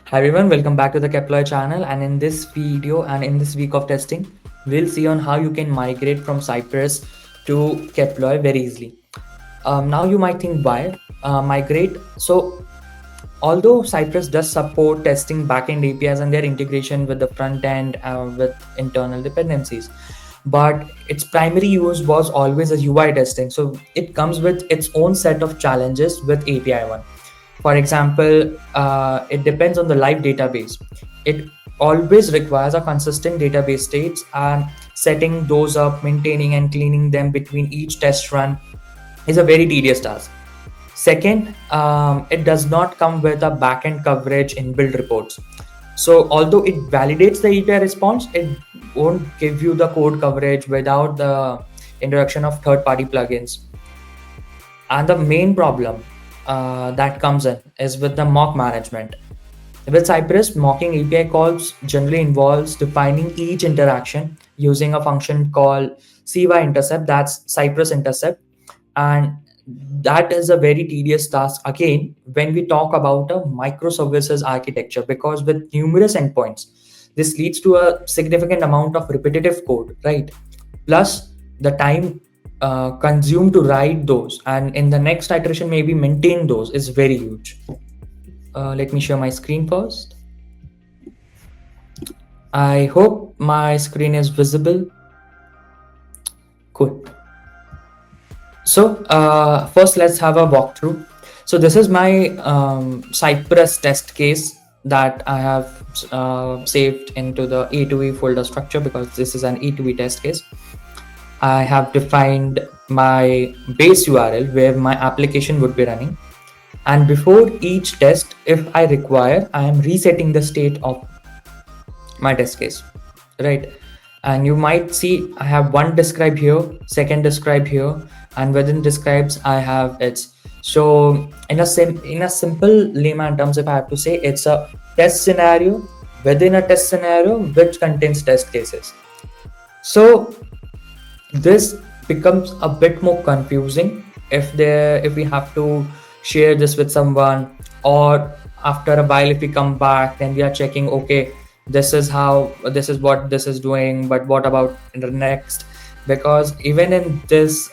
Hi everyone, welcome back to the Keploy channel, and in this video and in this week of testing, we'll see on how you can migrate from Cypress to Keploy very easily. Now you might think why migrate. So although Cypress does support testing backend APIs and their integration with the front end with internal dependencies, but its primary use was always a UI testing. So it comes with its own set of challenges with API one. For example, it depends on the live database. It always requires a consistent database states, and setting those up, maintaining and cleaning them between each test run is a very tedious task. Second, it does not come with a backend coverage in build reports. So although it validates the API response, it won't give you the code coverage without the introduction of third-party plugins. And the main problem that comes in is with the mock management. With Cypress, mocking API calls generally involves defining each interaction using a function called CY intercept, that's Cypress intercept. And that is a very tedious task again when we talk about a microservices architecture, because with numerous endpoints, this leads to a significant amount of repetitive code, right? Plus the time consumed to write those and in the next iteration maybe maintain those is very huge. Let me share my screen first. I hope my screen is visible. Cool. So first let's have a walkthrough. So this is my Cypress test case that I have saved into the A2E folder structure, because this is an A2E test case. I have defined my base URL where my application would be running. And before each test, if I require, I am resetting the state of my test case, right? And you might see I have one describe here, second describe here, and within describes I have its. So in a simple layman terms, if I have to say, it's a test scenario within a test scenario which contains test cases. So this becomes a bit more confusing if we have to share this with someone, or after a while if we come back then we are checking, okay, this is how, this is what this is doing, but what about the next? Because even in this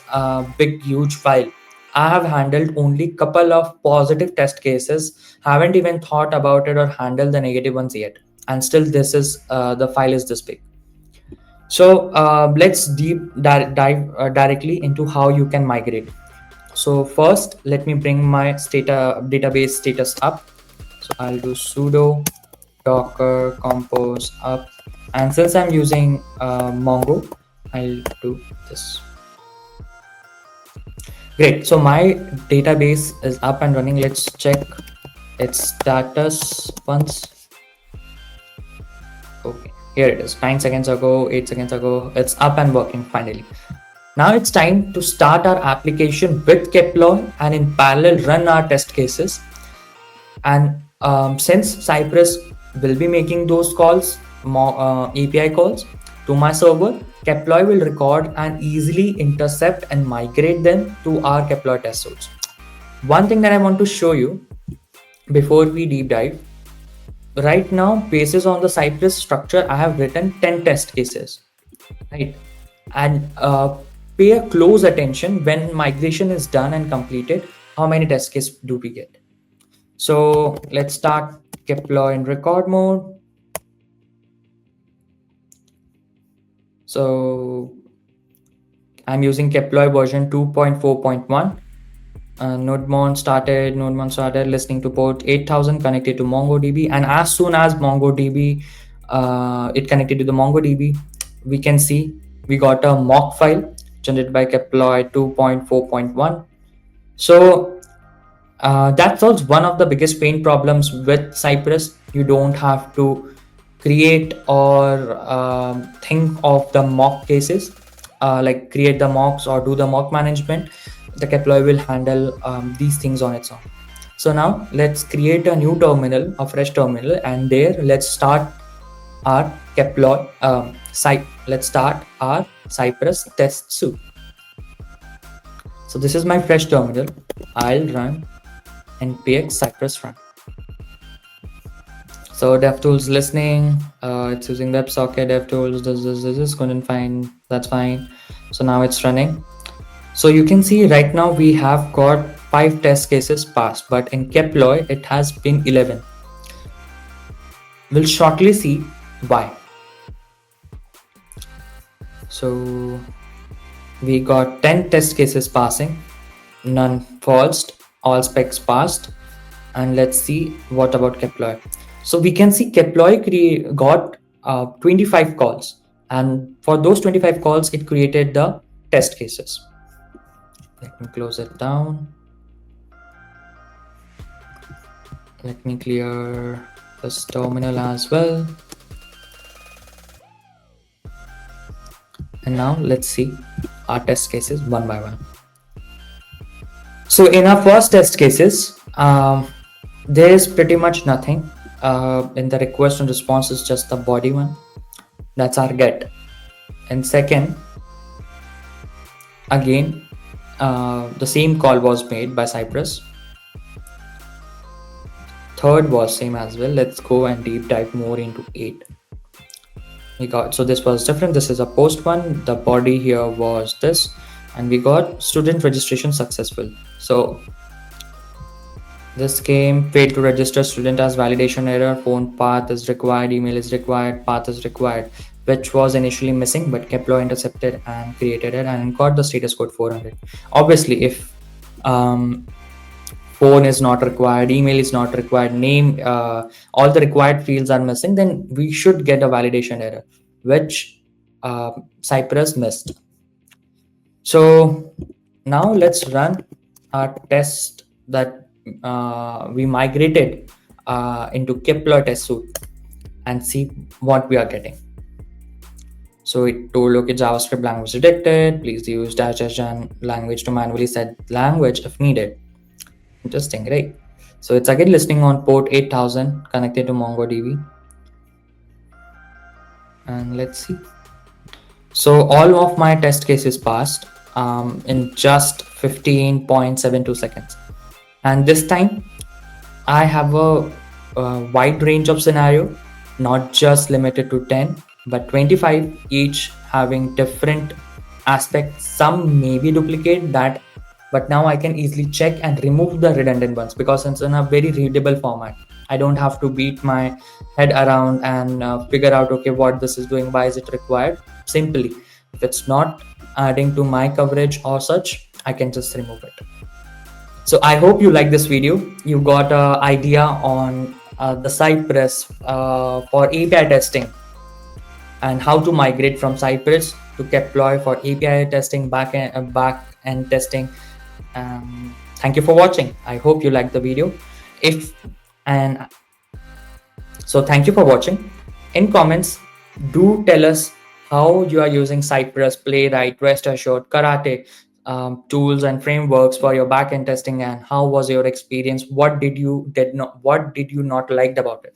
big huge file, I have handled only couple of positive test cases, haven't even thought about it or handled the negative ones yet, and still this is the file is this big. So let's dive directly into how you can migrate. So first, let me bring my database status up. So I'll do sudo docker compose up, and since I'm using Mongo, I'll do this. Great. So my database is up and running. Let's check its status once. Okay, here it is. 9 seconds ago, 8 seconds ago, it's up and working finally. Now it's time to start our application with Keploy and in parallel run our test cases. And since Cypress will be making those calls, API calls to my server, Keploy will record and easily intercept and migrate them to our Keploy test suits. One thing that I want to show you before we deep dive, right now, basis on the Cypress structure, I have written 10 test cases, right? And pay a close attention when migration is done and completed, how many test cases do we get? So let's start Keploy in record mode. So I'm using Keploy version 2.4.1. Nodemon started listening to port 8000, connected to MongoDB, and as soon as MongoDB it connected to the MongoDB, we can see we got a mock file generated by Keploy 2.4.1. So that solves one of the biggest pain problems with Cypress. You don't have to create or think of the mock cases, like create the mocks or do the mock management. The Keploy will handle these things on its own. So now let's create a new terminal, a fresh terminal, and there let's start our Keploy let's start our Cypress test suite. So this is my fresh terminal. I'll run npx cypress run. So DevTools listening, it's using WebSocket, DevTools, this, couldn't find, that's fine. So now it's running. So you can see right now we have got 5 test cases passed, but in Keploy it has been 11. We'll shortly see why. So we got 10 test cases passing, none false, all specs passed. And let's see what about Keploy. So we can see Keploy got 25 calls, and for those 25 calls it created the test cases. Let me close it down. Let me clear this terminal as well. And now let's see our test cases one by one. So in our first test cases, there is pretty much nothing. In the request and response is just the body one. That's our get. And second, again, the same call was made by Cypress. Third was same as well. Let's go and deep dive more into 8. We got, so this was different. This is a post one. The body here was this, and we got student registration successful. So this came, failed to register student as validation error, phone path is required, email is required, path is required, which was initially missing, but Keploy intercepted and created it and got the status code 400. Obviously, if phone is not required, email is not required, name, all the required fields are missing, then we should get a validation error, which Cypress missed. So now let's run our test that we migrated into Kepler test suite and see what we are getting. So it told, okay, JavaScript language detected. Please use -- language to manually set language if needed. Interesting, right? So it's again listening on port 8000 connected to MongoDB. And let's see. So all of my test cases passed in just 15.72 seconds. And this time I have a wide range of scenario, not just limited to 10, but 25, each having different aspects. Some maybe duplicate that, but now I can easily check and remove the redundant ones because it's in a very readable format. I don't have to beat my head around and figure out, okay, what this is doing, why is it required. Simply, if it's not adding to my coverage or such, I can just remove it. So I hope you like this video. You got an idea on the Cypress for API testing and how to migrate from Cypress to Keploy for API testing, back end testing. Thank you for watching. I hope you liked the video. So thank you for watching. In comments, do tell us how you are using Cypress, Playwright, Rest Assured, Karate tools and frameworks for your backend testing, and how was your experience. What did you not liked about it?